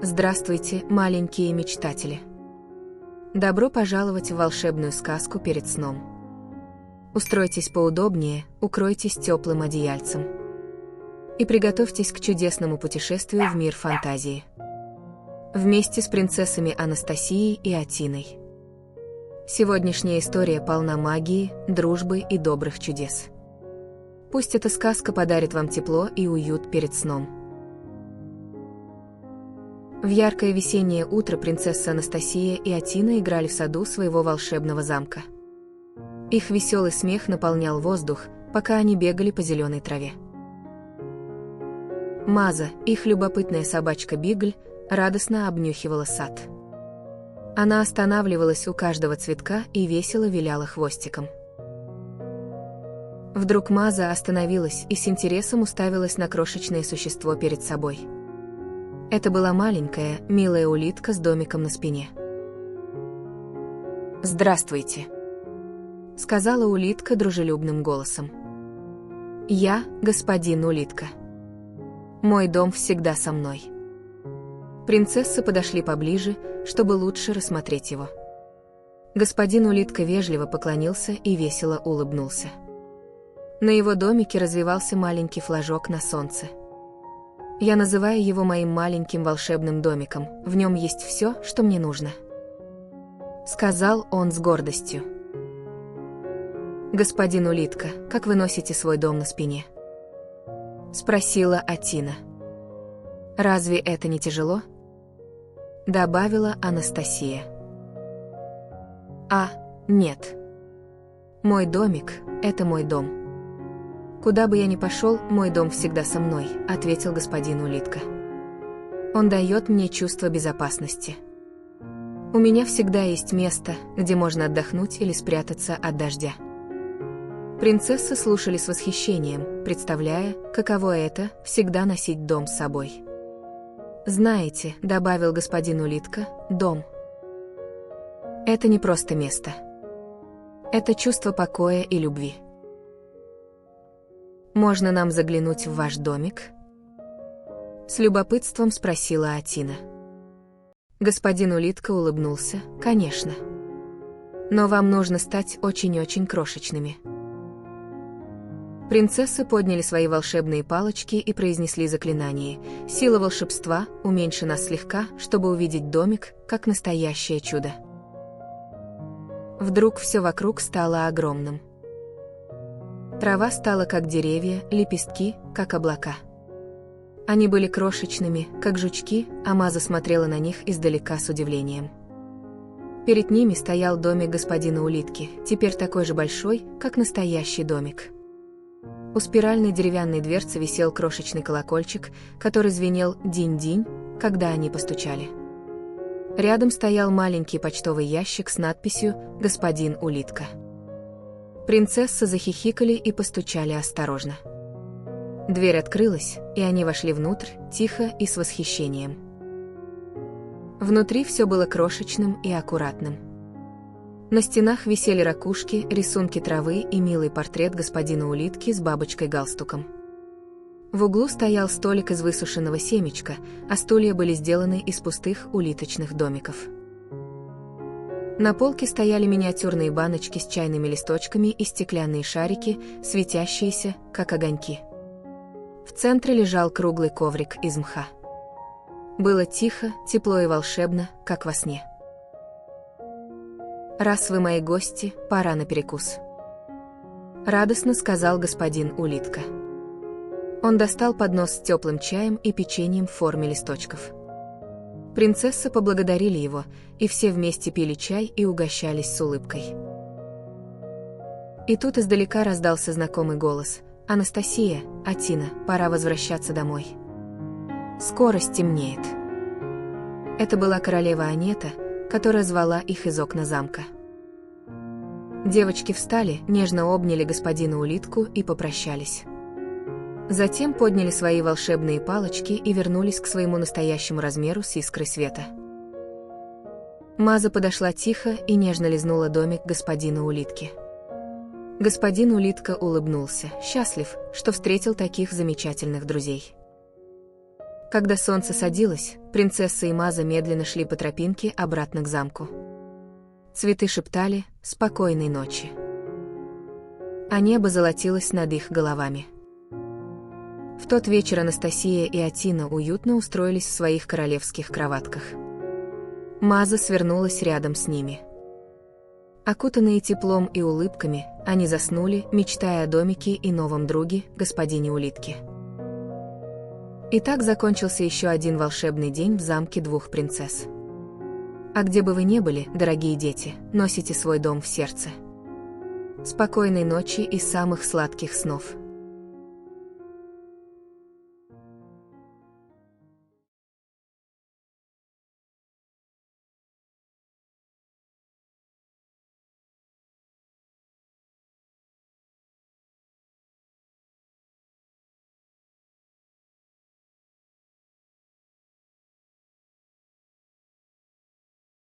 Здравствуйте, маленькие мечтатели! Добро пожаловать в волшебную сказку перед сном. Устройтесь поудобнее, укройтесь теплым одеяльцем. И приготовьтесь к чудесному путешествию в мир фантазии. Вместе с принцессами Анастасией и Атиной. Сегодняшняя история полна магии, дружбы и добрых чудес. Пусть эта сказка подарит вам тепло и уют перед сном. В яркое весеннее утро принцесса Анастасия и Атина играли в саду своего волшебного замка. Их веселый смех наполнял воздух, пока они бегали по зеленой траве. Маза, их любопытная собачка Бигль, радостно обнюхивала сад. Она останавливалась у каждого цветка и весело виляла хвостиком. Вдруг Маза остановилась и с интересом уставилась на крошечное существо перед собой. Это была маленькая, милая улитка с домиком на спине. «Здравствуйте», — сказала улитка дружелюбным голосом. «Я господин улитка. Мой дом всегда со мной». Принцессы подошли поближе, чтобы лучше рассмотреть его. Господин улитка вежливо поклонился и весело улыбнулся. На его домике развивался маленький флажок на солнце. «Я называю его моим маленьким волшебным домиком, в нем есть все, что мне нужно», — сказал он с гордостью. «Господин улитка, как вы носите свой дом на спине?» — спросила Атина. «Разве это не тяжело?» — добавила Анастасия. Нет. Мой домик — это мой дом. «Куда бы я ни пошел, мой дом всегда со мной», — ответил господин улитка. «Он дает мне чувство безопасности. У меня всегда есть место, где можно отдохнуть или спрятаться от дождя». Принцессы слушали с восхищением, представляя, каково это — всегда носить дом с собой. «Знаете», — добавил господин улитка, — «дом — это не просто место. Это чувство покоя и любви. Можно нам заглянуть в ваш домик?» С любопытством спросила Атина. Господин улитка улыбнулся: «Конечно. Но вам нужно стать очень-очень крошечными». Принцессы подняли свои волшебные палочки и произнесли заклинание: «Сила волшебства, уменьши нас слегка, чтобы увидеть домик, как настоящее чудо». Вдруг все вокруг стало огромным. Трава стала как деревья, лепестки, как облака. Они были крошечными, как жучки, а Маза смотрела на них издалека с удивлением. Перед ними стоял домик господина улитки, теперь такой же большой, как настоящий домик. У спиральной деревянной дверцы висел крошечный колокольчик, который звенел «динь-динь», когда они постучали. Рядом стоял маленький почтовый ящик с надписью «Господин улитка». Принцессы захихикали и постучали осторожно. Дверь открылась, и они вошли внутрь, тихо и с восхищением. Внутри все было крошечным и аккуратным. На стенах висели ракушки, рисунки травы и милый портрет господина улитки с бабочкой-галстуком. В углу стоял столик из высушенного семечка, а стулья были сделаны из пустых улиточных домиков. На полке стояли миниатюрные баночки с чайными листочками и стеклянные шарики, светящиеся, как огоньки. В центре лежал круглый коврик из мха. Было тихо, тепло и волшебно, как во сне. «Раз вы мои гости, пора на перекус», — радостно сказал господин улитка. Он достал поднос с теплым чаем и печеньем в форме листочков. Принцессы поблагодарили его, и все вместе пили чай и угощались с улыбкой. И тут издалека раздался знакомый голос: «Анастасия, Атина, пора возвращаться домой. Скоро стемнеет». Это была королева Анета, которая звала их из окна замка. Девочки встали, нежно обняли господина улитку и попрощались. Затем подняли свои волшебные палочки и вернулись к своему настоящему размеру с искрой света. Маза подошла тихо и нежно лизнула домик господина улитки. Господин улитка улыбнулся, счастлив, что встретил таких замечательных друзей. Когда солнце садилось, принцесса и Маза медленно шли по тропинке обратно к замку. Цветы шептали «Спокойной ночи», а небо золотилось над их головами. В тот вечер Анастасия и Атина уютно устроились в своих королевских кроватках. Маза свернулась рядом с ними. Окутанные теплом и улыбками, они заснули, мечтая о домике и новом друге, господине Улитке. И так закончился еще один волшебный день в замке двух принцесс. А где бы вы ни были, дорогие дети, носите свой дом в сердце. Спокойной ночи и самых сладких снов.